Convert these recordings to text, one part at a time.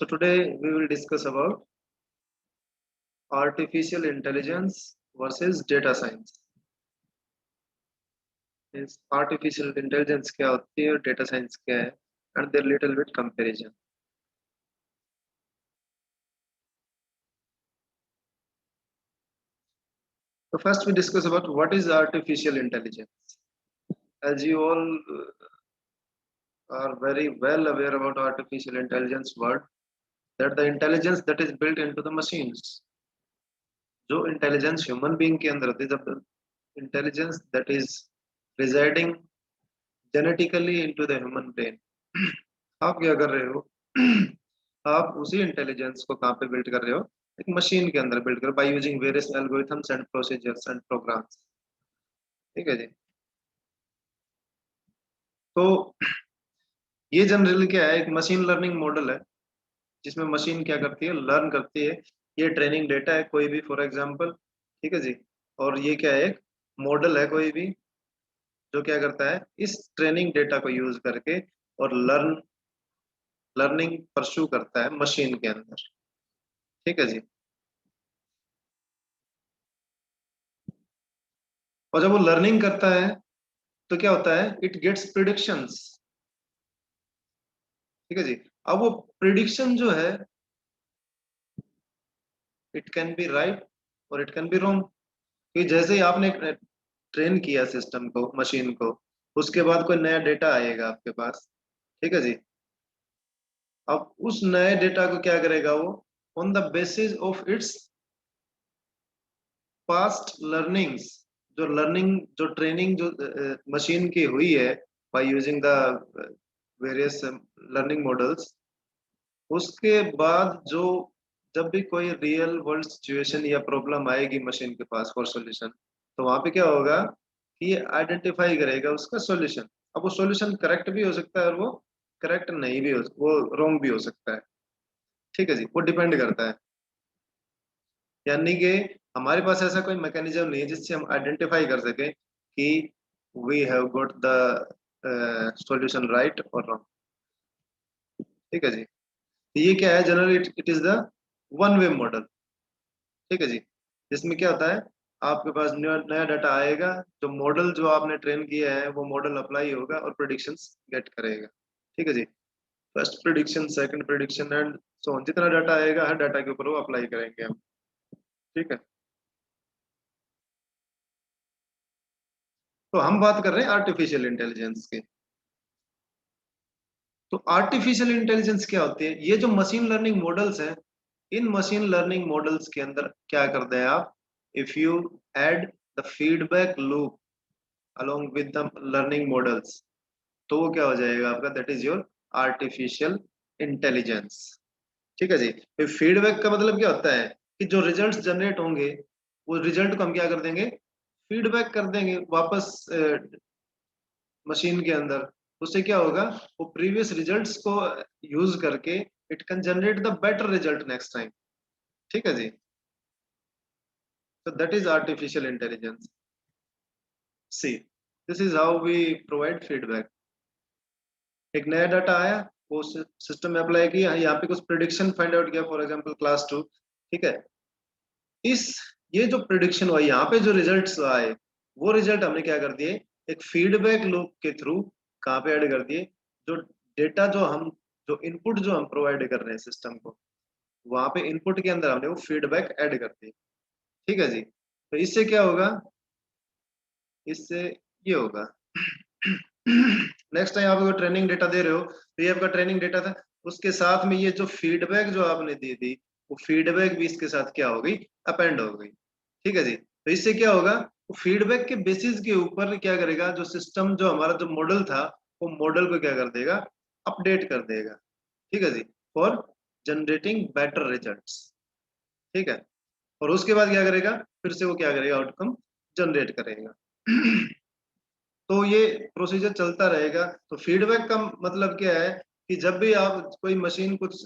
So today we will discuss about artificial intelligence versus data science. Is artificial intelligence क्या होती है और data science क्या है, and their little bit comparison. So first we discuss about what is artificial intelligence. As you all are very well aware about artificial intelligence word, that the intelligence that is built into the machines. जो intelligence human being के अंदर होती है, जब intelligence that is residing genetically into the human brain. आप क्या कर रहे हो? आप उसी इंटेलिजेंस को कहाँ पे बिल्ड कर रहे हो? एक मशीन के अंदर बिल्ड करो by using various algorithms and procedures and programs. ठीक है जी. तो ये जनरली क्या है, एक मशीन लर्निंग मॉडल है जिसमें मशीन क्या करती है, लर्न करती है. ये ट्रेनिंग डेटा है कोई भी, फॉर एग्जांपल. ठीक है जी. और ये क्या है, एक मॉडल है कोई भी जो क्या करता है, इस ट्रेनिंग डेटा को यूज करके और लर्निंग परस्यू करता है मशीन के अंदर. ठीक है जी. और जब वो लर्निंग करता है तो क्या होता है, इट गेट्स प्रिडिक्शंस. ठीक है जी. अब वो प्रिडिक्शन जो है, इट कैन बी राइट और इट कैन बी रॉन्ग. कि जैसे ही आपने ट्रेन किया सिस्टम को, मशीन को, उसके बाद कोई नया डेटा आएगा आपके पास. ठीक है जी. अब उस नए डेटा को क्या करेगा वो, on the basis of its past learnings, जो ट्रेनिंग जो मशीन की हुई है by using the various learning models, उसके बाद जो जब भी कोई रियल वर्ल्ड सिचुएशन या प्रॉब्लम आएगी मशीन के पास फॉर सॉल्यूशन, तो वहां पे क्या होगा कि ये आइडेंटिफाई करेगा उसका सॉल्यूशन. अब वो सॉल्यूशन करेक्ट भी हो सकता है और वो करेक्ट नहीं भी हो, वो रॉन्ग भी हो सकता है. ठीक है जी. वो डिपेंड करता है. यानी कि हमारे पास ऐसा कोई मैकेनिज्म नहीं है जिससे हम आइडेंटिफाई कर सके कि we have got the solution right और रॉन्ग. ठीक है जी. तो ये क्या है, generally it is the one way model. ठीक है जी. जिसमें क्या होता है, आपके पास नया डाटा आएगा, जो मॉडल जो आपने ट्रेन किया है वो मॉडल अप्लाई होगा और प्रिडिक्शंस गेट करेगा. ठीक है जी. First prediction, second prediction and so on. जितना डाटा आएगा हर डाटा के ऊपर वो अप्लाई करेंगे हम. ठीक है. तो हम बात कर रहे हैं आर्टिफिशियल इंटेलिजेंस की. तो आर्टिफिशियल इंटेलिजेंस क्या होती है? ये जो मशीन लर्निंग मॉडल्स हैं, इन मशीन लर्निंग मॉडल्स के अंदर क्या करते हैं आप, if you add the feedback loop along with the learning models, तो वो क्या हो जाएगा आपका, that is your artificial intelligence. ठीक है जी. फीडबैक का मतलब क्या होता है कि जो रिजल्ट्स जनरेट होंगे, वो रिजल्ट को हम क्या कर देंगे, फीडबैक कर देंगे वापस मशीन के अंदर. उससे क्या होगा, वो प्रीवियस रिजल्ट्स को यूज करके it can generate the better result next time. ठीक है जी. तो that is artificial intelligence. See, this is how we provide feedback. एक नया डाटा आया, वो सिस्टम में अप्लाई किया, यहाँ पे कुछ प्रिडिक्शन फाइंड आउट किया, फॉर एग्जांपल क्लास 2. ठीक है. इस ये जो प्रिडिक्शन हुआ, यहाँ पे जो रिजल्ट्स आए, वो रिजल्ट हमने क्या कर दिए, एक फीडबैक लूप के थ्रू कहाँ पे ऐड कर दिए. जो डेटा जो इनपुट जो हम प्रोवाइड कर रहे हैं सिस्टम को, वहां पे इनपुट के अंदर हमने वो फीडबैक ऐड कर दिए. ठीक है जी. तो इससे क्या होगा, इससे ये होगा. नेक्स्ट टाइम आप अगर ट्रेनिंग डेटा दे रहे हो, तो ये आपका ट्रेनिंग डेटा था, उसके साथ में ये जो फीडबैक जो आपने दी थी, वो फीडबैक भी इसके साथ क्या हो गई, अपेंड हो गई. ठीक है जी. तो इससे क्या होगा, वो फीडबैक के बेसिस के ऊपर क्या करेगा, जो सिस्टम जो हमारा जो मॉडल था, वो मॉडल को क्या कर देगा, अपडेट कर देगा. ठीक है जी. For generating better results. ठीक है. और उसके बाद क्या करेगा, फिर से वो क्या करेगा, आउटकम जनरेट करेगा. तो ये प्रोसीजर चलता रहेगा. तो फीडबैक का मतलब क्या है कि जब भी आप कोई मशीन कुछ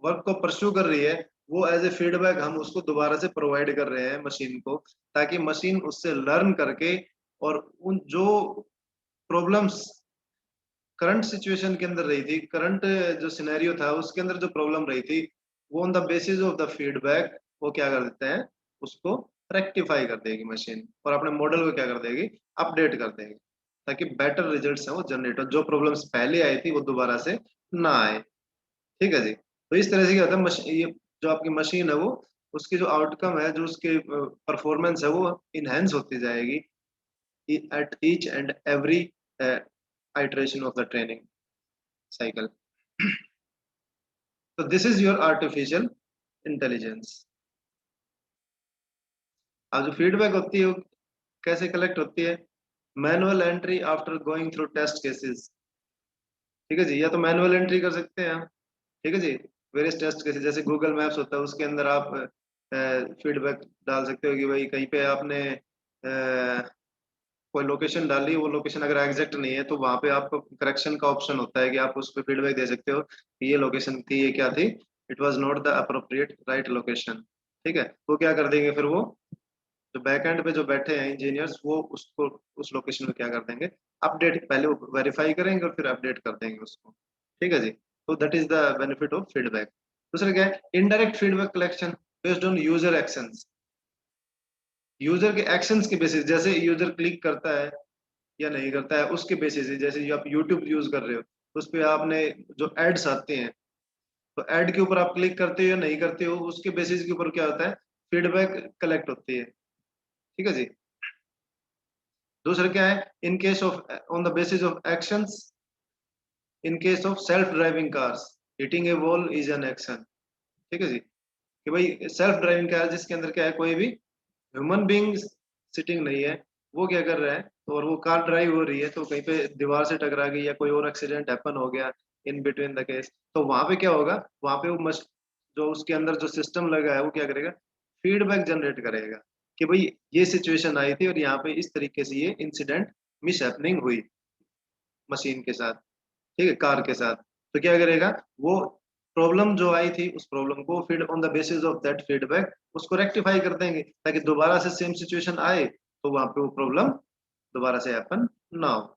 वर्क को परस्यू कर रही है, वो एज ए फीडबैक हम उसको दोबारा से प्रोवाइड कर रहे हैं मशीन को, ताकि मशीन उससे लर्न करके और उन जो प्रॉब्लम्स करंट सिचुएशन के अंदर रही थी, करंट जो सिनेरियो था उसके अंदर जो प्रॉब्लम रही थी, वो on the basis of the feedback वो क्या कर देते हैं, उसको रेक्टिफाई कर देगी मशीन, और अपने मॉडल को क्या कर देगी, अपडेट कर देगी, ताकि बेटर रिजल्ट्स हैं वो जनरेट हो, जो प्रॉब्लम्स पहले आई थी वो दोबारा से ना आए। ठीक है जी। तो इस तरह से क्या होता है, ये जो आपकी मशीन है वो, उसकी जो आउटकम है, जो उसके परफॉर्मेंस है, वो इनहेंस होती जाएगी at each and every iteration of the training cycle. So this is your artificial intelligence. अब जो फीडबैक होती है वो कैसे कलेक्ट होती है, manual entry after going through test cases. ठीक है जी, या तो मैनुअल एंट्री कर सकते हैं हम। ठीक है जी, वेरियस टेस्ट केसेस, जैसे गूगल मैप्स होता है उसके अंदर आप फीडबैक डाल सकते हो कि भाई कहीं पे आपने कोई लोकेशन डाली, वो लोकेशन अगर एग्जैक्ट नहीं है तो वहां पे आपको करेक्शन का ऑप्शन होता है कि आप उस पर फीडबैक दे सकते हो कि ये लोकेशन थी, ये क्या थी, it was not the appropriate right location. ठीक है, वो क्या कर देंगे फिर, वो जो बैक एंड पे जो बैठे हैं इंजीनियर्स, वो उसको उस लोकेशन में क्या कर देंगे, अपडेट, पहले वो वेरीफाई करेंगे और फिर अपडेट कर देंगे उसको। ठीक है जी। तो that is the benefit of feedback. दूसरा क्या है, indirect feedback collection based on user actions. User के एक्शंस के बेसिस, जैसे यूजर क्लिक करता है या नहीं करता है उसके बेसिस, जैसे जो आप यूट्यूब यूज कर रहे हो, उस पे आपने जो एड्स आते हैं, तो एड के ऊपर आप क्लिक करते हो या नहीं करते हो, उसके बेसिस के ऊपर क्या होता है, फीडबैक कलेक्ट होती है। ठीक है जी। दूसरा क्या है, in case of on the basis of actions, in case of self driving cars, hitting a wall is an action. ठीक है जी, कि भाई सेल्फ ड्राइविंग कार जिसके अंदर क्या है, कोई भी ह्यूमन बींग सिटिंग नहीं है, वो क्या कर रहा है, और वो कार ड्राइव हो रही है, तो कहीं पे दीवार से टकरा गई या कोई और एक्सीडेंट हैपन हो गया इन बिटवीन द केस, तो वहां पे क्या होगा, वहां पे वो जो उसके अंदर जो सिस्टम लगा है वो क्या करेगा, फीडबैक जनरेट करेगा कि भाई ये सिचुएशन आई थी और यहाँ पे इस तरीके से ये इंसिडेंट मिस हैपनिंग हुई मशीन के साथ, ठीक है, कार के साथ। तो क्या करेगा वो, प्रॉब्लम जो आई थी उस प्रॉब्लम को feed on the basis of that feedback उसको रेक्टिफाई कर देंगे, ताकि दोबारा से सेम सिचुएशन आए तो वहां पे वो प्रॉब्लम दोबारा से हैपन ना हो।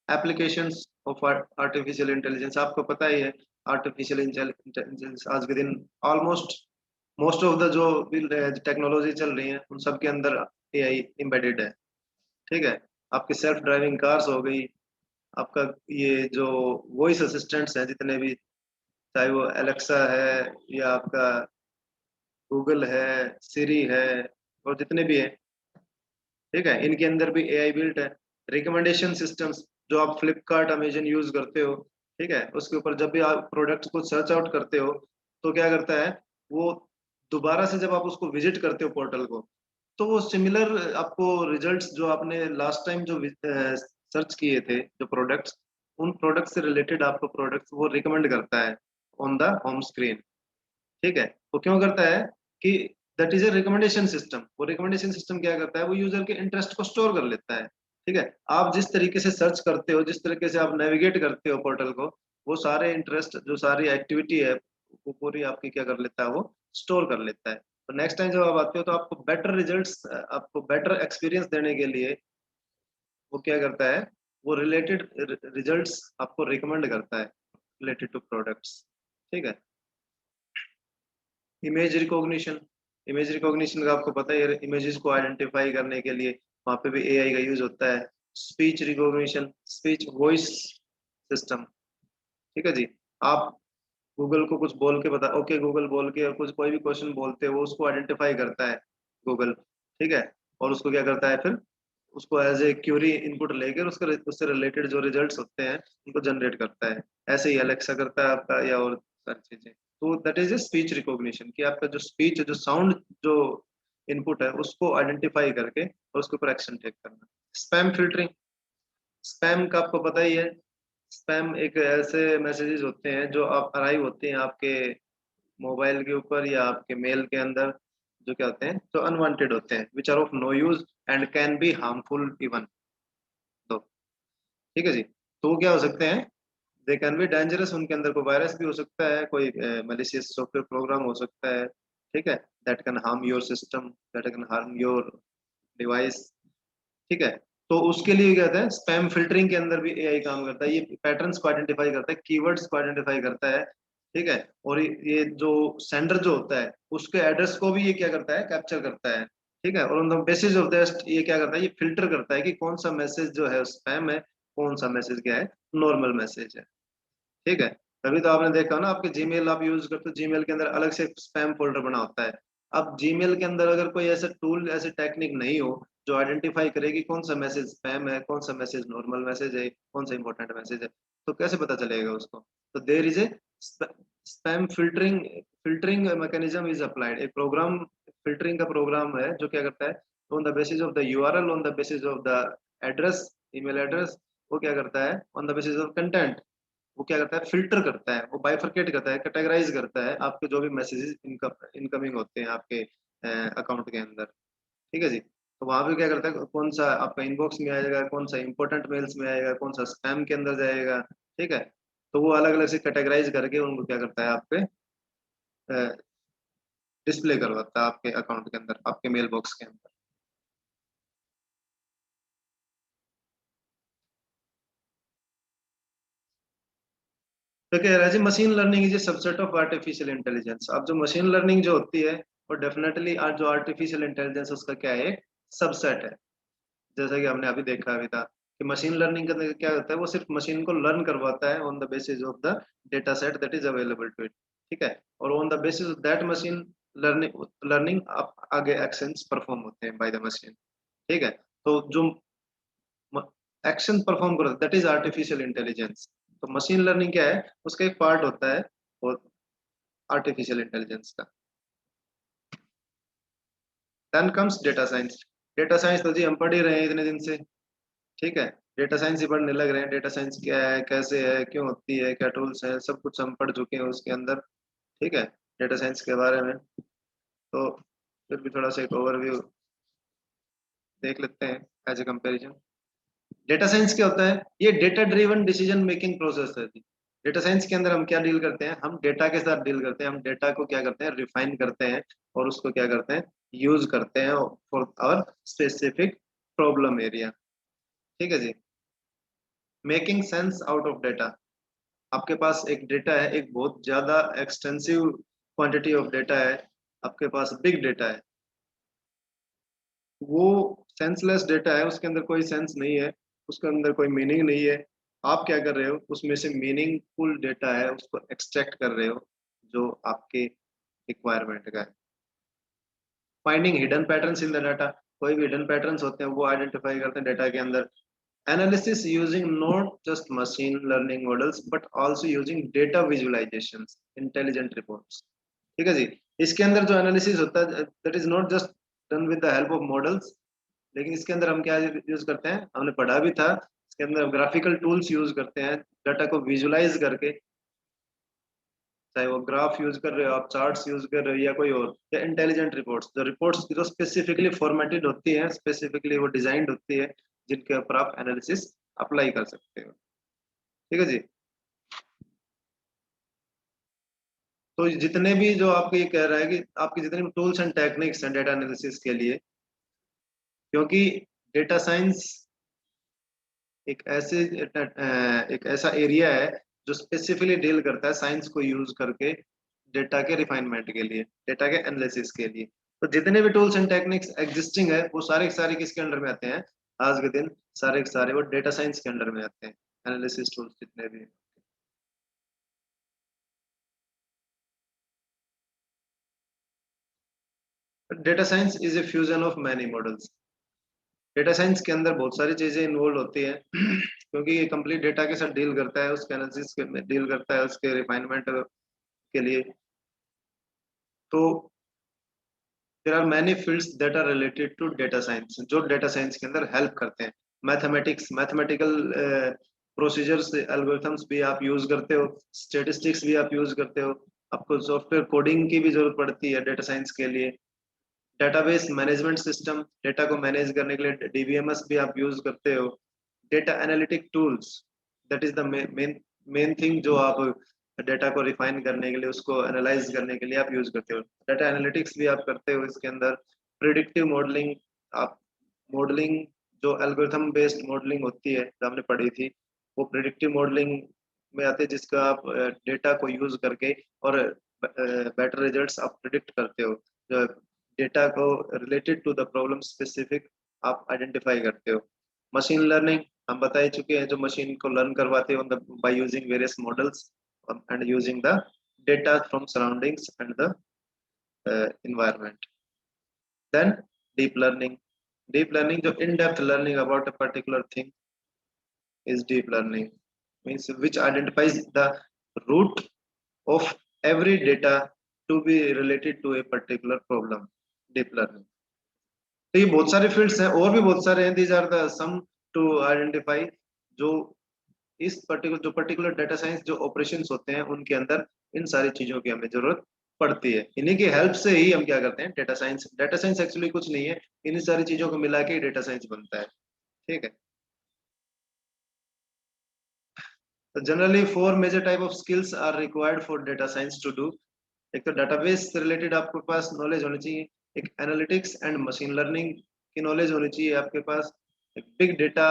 एप्लीकेशंस ऑफ आर्टिफिशियल इंटेलिजेंस, आपको पता ही है, आर्टिफिशियल इंटेलिजेंस आज के दिन ऑलमोस्ट मोस्ट ऑफ द जो टेक्नोलॉजी चल रही है उन सब के अंदर एआई एम्बेडेड है। ठीक है, आपकी सेल्फ ड्राइविंग कार्स हो गई, आपका ये जो वॉइस असिस्टेंट्स हैं जितने भी, चाहे वो एलेक्सा है या आपका गूगल है, सिरी है, और जितने भी हैं, ठीक है, इनके अंदर भी एआई बिल्ट है। रिकमेंडेशन सिस्टम्स, जो आप फ्लिपकार्ट अमेजन यूज करते हो, ठीक है, उसके ऊपर जब भी आप प्रोडक्ट्स को सर्च आउट करते हो, तो क्या करता है वो, दोबारा से जब आप उसको विजिट करते हो पोर्टल को, तो वो सिमिलर आपको रिजल्ट्स जो आपने लास्ट टाइम जो सर्च किए थे जो प्रोडक्ट्स, उन प्रोडक्ट से रिलेटेड आपको प्रोडक्ट्स वो रिकमेंड करता है ऑन द होम स्क्रीन। ठीक है, वो क्यों करता है कि that is a recommendation system. वो रिकमेंडेशन सिस्टम क्या करता है, वो यूजर के इंटरेस्ट को स्टोर कर लेता है। ठीक है, आप जिस तरीके से सर्च करते हो, जिस तरीके से आप नेविगेट करते हो पोर्टल को, वो सारे इंटरेस्ट, जो सारी एक्टिविटी है, वो पूरी आपकी क्या कर लेता है, वो स्टोर कर लेता है। तो नेक्स्ट टाइम जब आप आते हो तो आपको बेटर रिजल्ट्स, आपको बेटर एक्सपीरियंस देने के लिए वो क्या करता है, वो रिलेटेड रिजल्ट्स आपको रिकमेंड करता है रिलेटेड टू प्रोडक्ट्स। ठीक है। इमेज रिकॉग्निशन, इमेज रिकॉग्निशन का आपको पता है, इमेजेस को आइडेंटिफाई करने के लिए वहां पे भी एआई का यूज होता है। Speech recognition, speech voice system. ठीक है जी, आप गूगल को कुछ बोल के बता, ओके गूगल बोल के, और कुछ कोई भी क्वेश्चन बोलते हैं वो उसको आइडेंटिफाई करता है गूगल। ठीक है, और उसको क्या करता है फिर, उसको एज ए क्यूरी इनपुट लेकर उसके उससे रिलेटेड जो रिजल्ट्स होते हैं उनको जनरेट करता है। ऐसे ही अलेक्सा करता है आपका, या और सारी चीजें। तो that is a speech recognition, कि आपका जो स्पीच, जो साउंड, जो इनपुट है उसको आइडेंटिफाई करके और उसके ऊपर एक्शन टेक करना। स्पैम फिल्टरिंग, स्पैम का आपको पता ही है, स्पैम एक ऐसे मैसेजेस होते हैं जो आप अराइव होते हैं आपके मोबाइल के ऊपर या आपके मेल के अंदर, जो क्या होते हैं, जो अनवांटेड होते हैं, which are of no use and can be harmful even. तो ठीक है जी, तो वो क्या हो सकते हैं, दे कैन बी डेंजरस, उनके अंदर कोई वायरस भी हो सकता है, कोई मैलिशियस सॉफ्टवेयर प्रोग्राम हो सकता है। ठीक है, that can harm your system, that can harm your device. ठीक है। तो उसके लिए क्या कहते हैं, स्पैम फिल्टरिंग के अंदर भी एआई काम करता है। ये पैटर्न्स को आइडेंटिफाई करता है, कीवर्ड्स को आइडेंटिफाई करता है। ठीक है। और ये जो सेंडर जो होता है उसके एड्रेस को भी ये क्या करता है, कैप्चर करता है। ठीक है। और on the basis of that ये क्या करता है, ये फिल्टर करता है कि कौन सा मैसेज जो है स्पैम है, कौन सा मैसेज क्या है, नॉर्मल मैसेज है। ठीक है। तभी तो आपने देखा ना, आपके जीमेल आप यूज करते हो, जीमेल के अंदर अलग से स्पैम फोल्डर बना होता है। अब जीमेल के अंदर अगर कोई ऐसा टूल, ऐसे टेक्निक नहीं हो जो आइडेंटिफाई करे कि कौन सा मैसेज स्पैम है, कौन सा मैसेज नॉर्मल मैसेज है, कौन सा इंपॉर्टेंट मैसेज है, तो कैसे पता चलेगा उसको। तो there is a spam filtering, filtering mechanism is applied, एक प्रोग्राम, फिल्टरिंग का प्रोग्राम है जो क्या करता है, on the basis of the URL, on the basis of the address, email address, वो क्या करता है, on the basis of content, वो क्या करता है, फिल्टर करता है, वो बाइफरकेट करता है, कैटेगराइज करता है आपके जो भी मैसेजेस इनकमिंग होते हैं आपके अकाउंट के अंदर। ठीक है जी। तो वहां पे क्या करता है, कौन सा आपका इनबॉक्स में आएगा, कौन सा इंपॉर्टेंट मेल्स में आएगा, कौन सा स्पैम के अंदर जाएगा। ठीक है। तो वो अलग अलग से कैटेगराइज करके उनको क्या करता है, आप पे डिस्प्ले करवाता है आपके अकाउंट के अंदर, आपके मेल बॉक्स के अंदर। तो कह रहा है जी, machine learning is a subset of artificial intelligence. अब जो मशीन लर्निंग जो होती है वो डेफिनेटली आज जो आर्टिफिशियल इंटेलिजेंस उसका क्या है, एक सबसेट है। जैसा कि हमने अभी देखा अभी था कि मशीन लर्निंग का क्या होता है, वो सिर्फ मशीन को लर्न करवाता है on the basis of the data set that is available to it. ठीक है। और on the basis of that machine learning, learning आगे एक्शंस परफॉर्म होते हैं बाय द मशीन। ठीक है। तो जो एक्शन परफॉर्म कर दैट इज आर्टिफिशियल इंटेलिजेंस। तो मशीन लर्निंग क्या है, उसका एक पार्ट होता है और आर्टिफिशियल इंटेलिजेंस का। Then comes data science. Data science तो जी हम पढ़ ही रहे हैं इतने दिन से। ठीक है। डेटा साइंस ही पढ़ने लग रहे हैं, डेटा साइंस क्या है, कैसे है, क्यों होती है, क्या टूल्स है, सब कुछ हम पढ़ चुके हैं उसके अंदर। ठीक है। डेटा साइंस के बारे में तो फिर भी थोड़ा सा एक ओवरव्यू देख लेते हैं as a comparison. Data science क्या होता है, ये data driven decision making process है जी। डेटा साइंस के अंदर हम क्या डील करते हैं, हम डेटा के साथ डील करते हैं, हम डेटा को क्या करते हैं, रिफाइन करते हैं और उसको क्या करते हैं, यूज करते हैं for our specific problem area. ठीक है जी। Making sense out of data. आपके पास एक डेटा है, एक बहुत ज्यादा एक्सटेंसिव क्वांटिटी ऑफ डेटा है, आपके पास बिग डेटा है, वो सेंसलेस डेटा है, उसके अंदर कोई सेंस नहीं है, उसके अंदर कोई मीनिंग नहीं है। आप क्या कर रहे हो, उसमें से मीनिंगफुल डेटा है उसको एक्सट्रैक्ट कर रहे हो जो आपके रिक्वायरमेंट का है। Finding hidden patterns in the data, कोई भी हिडन पैटर्न्स होते हैं वो आइडेंटिफाई करते हैं डेटा के अंदर। Analysis using not just machine learning models but also using data visualisations, intelligent reports. ठीक है जी। इसके अंदर जो एनालिसिस होता है that is not just done with the help of models, लेकिन इसके अंदर हम क्या यूज करते हैं, हमने पढ़ा भी था, इसके अंदर ग्राफिकल टूल्स यूज करते हैं डाटा को विजुलाइज करके। चाहे वो ग्राफ यूज कर रहे हो आप, चार्ट्स यूज कर रहे हो या कोई और, या इंटेलिजेंट रिपोर्ट्स, जो रिपोर्ट्स जो स्पेसिफिकली फॉर्मेटेड होती हैं, स्पेसिफिकली वो डिजाइंड होती है, जिनके ऊपर आप एनालिसिस अप्लाई कर सकते हो। ठीक है जी। तो जितने भी जो आपको ये कह रहा है कि आपके जितने भी टूल्स एंड टेक्निक्स हैं डेटा एनालिसिस के लिए, क्योंकि डेटा साइंस एक ऐसे एक ऐसा एरिया है जो स्पेसिफिकली डील करता है साइंस को यूज करके डेटा के रिफाइनमेंट के लिए, डेटा के एनालिसिस के लिए। तो जितने भी टूल्स एंड टेक्निक्स एग्जिस्टिंग है वो सारे के सारे किसके अंडर में आते हैं, आज के दिन सारे के सारे वो डेटा साइंस के अंडर में आते हैं, एनालिसिस टूल्स जितने भी हैं। Data science is a fusion of many models. Data science के अंदर बहुत सारी चीजें इन्वॉल्व होती हैं क्योंकि ये कंप्लीट डेटा के साथ डील करता है, उसके एनालिसिस के डील करता है, उसके रिफाइनमेंट के लिए। तो there are many fields that are related to data science जो डेटा साइंस के अंदर हेल्प करते हैं। मैथमेटिक्स, मैथमेटिकल प्रोसीजर्स, एल्गोरिथम्स भी आप यूज करते हो, स्टेटिस्टिक्स भी आप यूज करते हो, आपको सॉफ्टवेयर कोडिंग की भी जरूरत पड़ती है डेटा साइंस के लिए। डेटाबेस मैनेजमेंट सिस्टम, डेटा को मैनेज करने के लिए डीबीएमएस भी आप यूज करते हो। Data analytic tools, that is the main main thing जो आप डेटा को रिफाइन करने के लिए, उसको एनालाइज करने के लिए आप यूज करते हो। डाटा एनालिटिक्स भी आप करते हो इसके अंदर। प्रिडिक्टिव मॉडलिंग, आप मॉडलिंग जो एल्गोरिथम बेस्ड मॉडलिंग होती है जो हमने पढ़ी थी, वो प्रिडिक्टिव मॉडलिंग में आते हैं, जिसका आप डेटा को यूज करके और बेटर रिजल्ट्स आप प्रिडिक्ट करते हो। डेटा को related to the problem specific आप आइडेंटिफाई करते हो। मशीन लर्निंग हम बता ही चुके हैं, जो मशीन को लर्न करवाते हैं bye using various models and using the data from surroundings and the environment. Then deep learning. Deep learning, जो in-depth learning about a particular thing is deep learning. Means which identifies the root of every data to be related to a particular problem. Deep learning. तो ये बहुत सारे fields हैं, और भी बहुत सारे हैं। These are the some to identify जो इस पर्टिकुलर डाटा साइंस जो ऑपरेशंस होते हैं उनके अंदर इन सारी चीजों की हमें जरूरत पड़ती है। इन्हीं की हेल्प से ही हम क्या करते हैं, डेटा साइंस एक्चुअली कुछ नहीं है, इन्हीं सारी चीजों को मिला के डेटा साइंस बनता है। ठीक है। तो generally 4 major type of skills are required for data science to do. एक तो डेटाबेस से रिलेटेड आपके पास नॉलेज होनी चाहिए, एक एनालिटिक्स एंड मशीन लर्निंग की नॉलेज होनी चाहिए आपके पास, एक बिग डेटा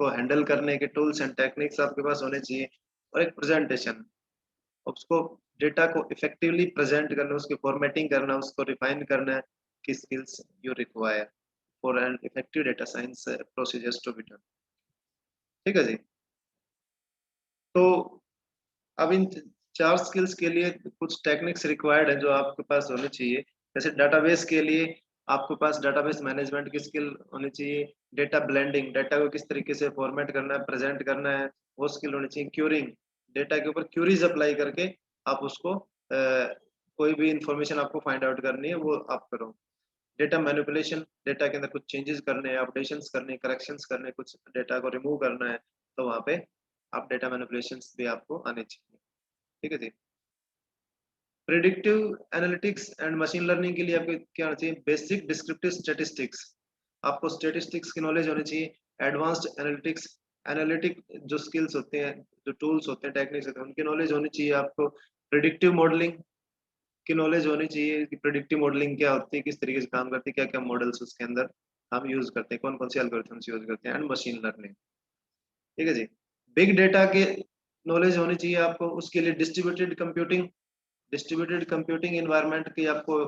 को हैंडल करने के टूल्स एंड टेक्निक्स आपके पास होने चाहिए, और एक प्रेजेंटेशन, उसको डेटा को इफेक्टिवली प्रेजेंट करना, उसकी फॉर्मेटिंग करना, उसको रिफाइन करना की skills you require for an effective data science procedures to be done. ठीक है जी। तो अब इन 4 स्किल्स के लिए कुछ टेक्निक्स रिक्वायर्ड है जो आपके पास होनी चाहिए। जैसे डेटाबेस के लिए आपके पास डेटाबेस मैनेजमेंट की स्किल होनी चाहिए, डेटा ब्लेंडिंग, डेटा को किस तरीके से फॉर्मेट करना है, प्रेजेंट करना है, वो स्किल होनी चाहिए। क्यूरिंग, डेटा के ऊपर क्यूरीज अप्लाई करके आप उसको कोई भी इंफॉर्मेशन आपको फाइंड आउट करनी है वो आप करो। डेटा मैनिपुलेशन, डेटा के अंदर कुछ चेंजेस करने हैं, अपडेशंस करने, करेक्शंस करने, कुछ डेटा को रिमूव करना है, तो वहाँ पे आप डेटा मैनिपुलेशंस भी आपको आने चाहिए। ठीक है जी। Predictive analytics and machine learning के लिए आपको क्या होना चाहिए, बेसिक डिस्क्रिप्टिव स्टैटिस्टिक्स, आपको स्टैटिस्टिक्स की नॉलेज होनी चाहिए। एडवांस्ड एनालिटिक्स, एनालिटिक जो स्किल्स होते हैं, जो टूल्स होते हैं, टेक्निक्स होते हैं, उनकी नॉलेज होनी चाहिए आपको। प्रिडिक्टिव मॉडलिंग की नॉलेज होनी चाहिए कि प्रिडिक्टिव मॉडलिंग क्या होती है, किस तरीके से काम करती है, क्या क्या मॉडल्स उसके अंदर हम यूज करते हैं, कौन कौन से एल्गोरिथम्स यूज करते हैं, एंड मशीन लर्निंग। ठीक है जी। बिग डेटा के नॉलेज होनी चाहिए आपको, उसके लिए डिस्ट्रीब्यूटेड कंप्यूटिंग एनवायरनमेंट की आपको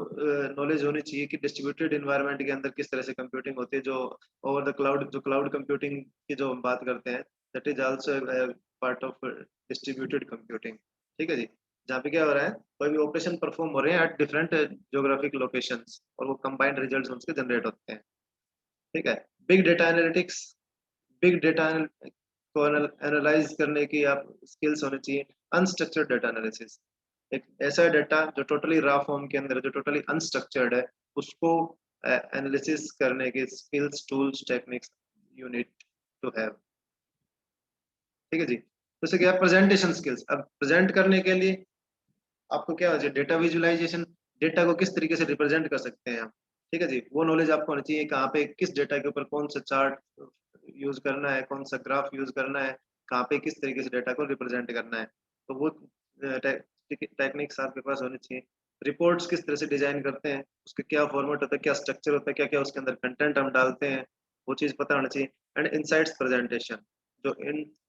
नॉलेज होनी चाहिए कि डिस्ट्रीब्यूटेड एनवायरनमेंट के अंदर किस तरह से कंप्यूटिंग होती है, जो ओवर द क्लाउड, जो क्लाउड कंप्यूटिंग की जो हम बात करते हैं, that is also part of distributed computing. ठीक है जी। जहाँ पे क्या हो रहा है, कोई भी ऑपरेशन परफॉर्म हो रहे हैं एट डिफरेंट ज्योग्राफिक लोकेशंस, और वो कंबाइंड रिजल्ट्स उनके जनरेट होते हैं। ठीक है। Big data analytics, big data को एनालाइज करने की आप स्किल्स होनी चाहिए। अनस्ट्रक्चर्ड डेटा एनालिसिस, एक ऐसा डेटा जो टोटली रॉ फॉर्म के अंदर, जो टोटली अनस्ट्रक्चर्ड है, उसको एनालिसिस करने के skills, tools, techniques you need to have. ठीक है जी। जैसे क्या प्रेजेंटेशन स्किल्स, अब प्रेजेंट करने के लिए आपको क्या हो चाहिए, डेटा विजुअलाइजेशन, डेटा को किस तरीके से रिप्रेजेंट कर सकते हैं हम। ठीक है जी। वो नॉलेज आपको होनी चाहिए, कहाँ पे किस डेटा के ऊपर कौन सा चार्ट यूज करना है, कौन सा ग्राफ यूज करना है, कहाँ पे किस तरीके से डेटा को रिप्रेजेंट करना है, तो वो टेक्निक्स आपके पास होनी चाहिए। रिपोर्ट्स किस तरह से डिजाइन करते हैं, उसका क्या फॉर्मेट होता है, क्या स्ट्रक्चर होता है, क्या क्या उसके अंदर कंटेंट हम डालते हैं, वो चीज पता होना चाहिए। एंड इनसाइट्स प्रेजेंटेशन, जो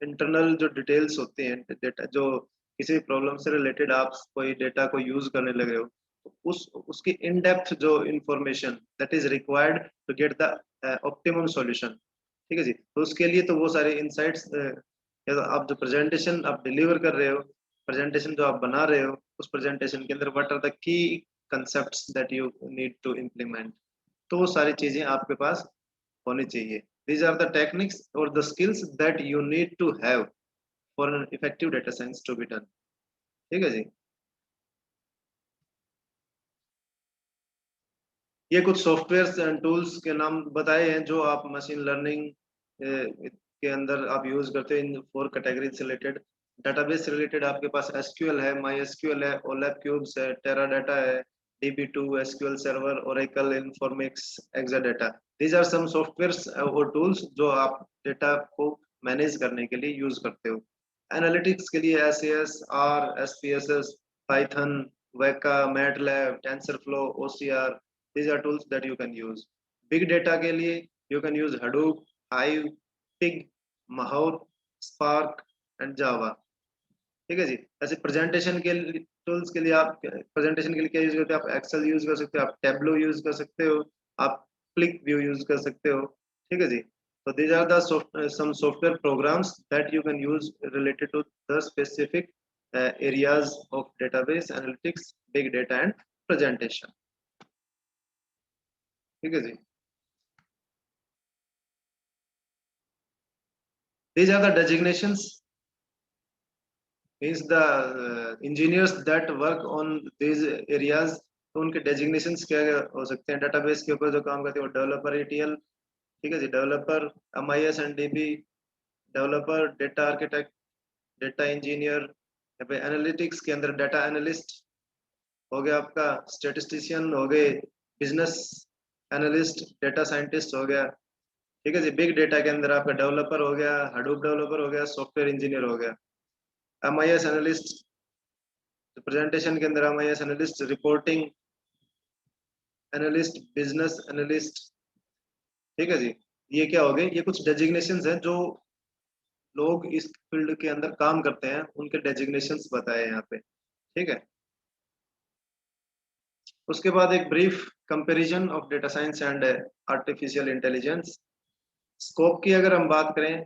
इंटरनल जो डिटेल्स होते हैं, डेटा जो किसी भी प्रॉब्लम से रिलेटेड आप कोई डेटा को यूज करने लगे हो, तो उसकी इन डेप्थ जो information that is required to get the optimum solution. ठीक है जी। तो उसके लिए तो वो सारे इंसाइट्स, तो आप जो प्रेजेंटेशन आप डिलीवर कर रहे हो, प्रेजेंटेशन जो आप बना रहे हो, उस प्रेजेंटेशन के अंदर what are the key concepts that you need to implement, तो वो सारी चीजें आपके पास होनी चाहिए। दीज आर द टेक्निक्स और the skills that you need to have for an effective data science to be done. ठीक है जी। ये कुछ सॉफ्टवेयर एंड टूल्स के नाम बताए हैं जो आप मशीन लर्निंग के अंदर आप यूज करते हैं, इन 4 कैटेगरी से रिलेटेड। डेटाबेस से रिलेटेड आपके पास एसक्यूएल है, माई एसक्यूएल है, ओलैप क्यूब्स है, टेराडाटा है, DB2, SQL server, Oracle, Informix, Exadata. These are some softwares और टूल्स जो आप डेटा को मैनेज करने के लिए यूज करते हो। एनालिटिक्स के लिए SAS, R, SPSS, Python, Weka, MATLAB, TensorFlow, OCR, these are tools that you can use। Big data के लिए You can use Hadoop, Hive, Pig, Mahout, Spark and Java. ठीक है जी। ऐसे प्रेजेंटेशन के टूल्स के लिए आप प्रेजेंटेशन के लिए क्या यूज करते हैं? आप एक्सेल यूज कर सकते हो, आप टेब्लो यूज कर सकते हो, आप क्लिक व्यू यूज कर सकते हो। ठीक है जी। So these are the some software programs that you can use related to the specific areas of database analytics, big data and presentation. ठीक है जी। These are the designations, means the engineers that work on these areas, तो उनके designations क्या हो सकते हैं? database के ऊपर जो काम करते हैं वो डेवलपर ETL, ठीक है जी, developer MIS and DB, developer data architect, data engineer, या फिर एनालिटिक्स के अंदर डेटा एनालिस्ट हो गया आपका, स्टेटिस्टिशियन हो गए, बिजनेस एनालिस्ट, डेटा साइंटिस्ट हो गया। ठीक है जी। बिग डेटा के अंदर आपका डेवलपर हो गया, हडूप डेवलपर हो गया, सॉफ्टवेयर इंजीनियर हो गया, MIS एनालिस्ट, प्रेजेंटेशन के अंदर MIS analyst, reporting analyst, business analyst. ठीक है जी। ये क्या हो गए? ये कुछ डेजिग्नेशंस हैं जो लोग इस फील्ड के अंदर काम करते हैं, उनके डेजिग्नेशंस बताए यहाँ पे। ठीक है। उसके बाद एक brief comparison of data science and artificial intelligence. Scope की अगर हम बात करें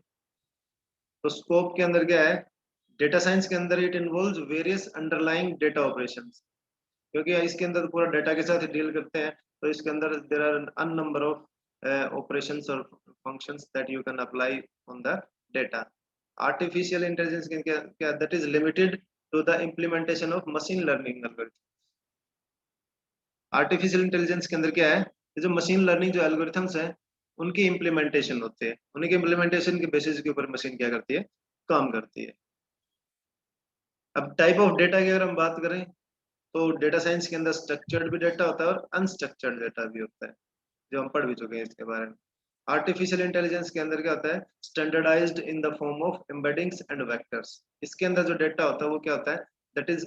तो स्कोप के अंदर क्या है? डेटा साइंस के अंदर it involves various underlying data operations, क्योंकि इसके अंदर पूरा डेटा के साथ डील करते हैं, तो इसके अंदर there are an number of operations or functions that you can apply on the data. Artificial intelligence can that is limited to the implementation of machine learning algorithm. Artificial intelligence के अंदर क्या है? ये जो मशीन लर्निंग जो algorithms हैं उनकी implementation होते हैं, उन्हीं के इम्प्लीमेंटेशन के बेसिस के ऊपर मशीन क्या करती है? काम करती है। अब टाइप ऑफ डेटा की अगर हम बात करें तो डेटा साइंस के अंदर स्ट्रक्चर्ड भी डेटा होता है और अनस्ट्रक्चर्ड डेटा भी होता है, जो हम पढ़ भी चुके हैं इसके बारे में। आर्टिफिशियल इंटेलिजेंस के अंदर क्या होता है? Standardised in the form of embeddings and vectors. इसके अंदर जो डेटा होता है वो क्या होता है? That is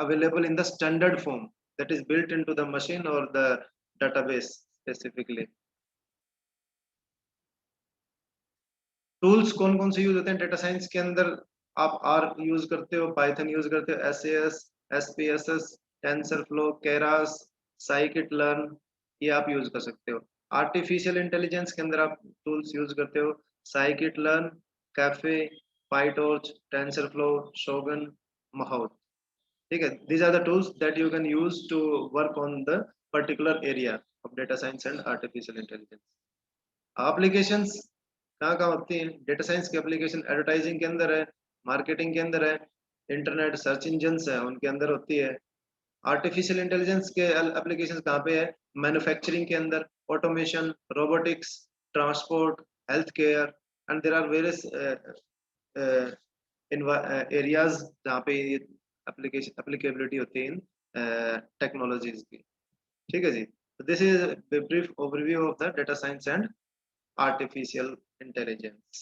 available in the standard form that is built into the machine or the database specifically. Tools कौन कौन से यूज होते हैं डेटा साइंस के अंदर? आप आर यूज करते हो, पाइथन यूज करते हो, SAS, SPSS, TensorFlow, Keras, scikit learn, ये आप यूज कर सकते हो। आर्टिफिशियल इंटेलिजेंस के अंदर आप टूल्स यूज करते हो scikit learn, Caffe, PyTorch, TensorFlow, Shogun, Mahout. ठीक है। these are the tools that you can use to work on the particular area of data science and artificial intelligence. applications कहाँ कहाँ होती हैं? डेटा साइंस की application advertising के अंदर है, मार्केटिंग के अंदर है, इंटरनेट सर्च इंजन्स है उनके अंदर होती है। आर्टिफिशियल इंटेलिजेंस के एप्लीकेशन कहाँ पे है? मैन्युफैक्चरिंग के अंदर, automation, robotics, transport, health care and there are various areas जहाँ पे एप्लीकेशन एप्लीकेबिलिटी होती है इन टेक्नोलॉजीज की। ठीक है जी। This is brief overview of the data science and artificial intelligence.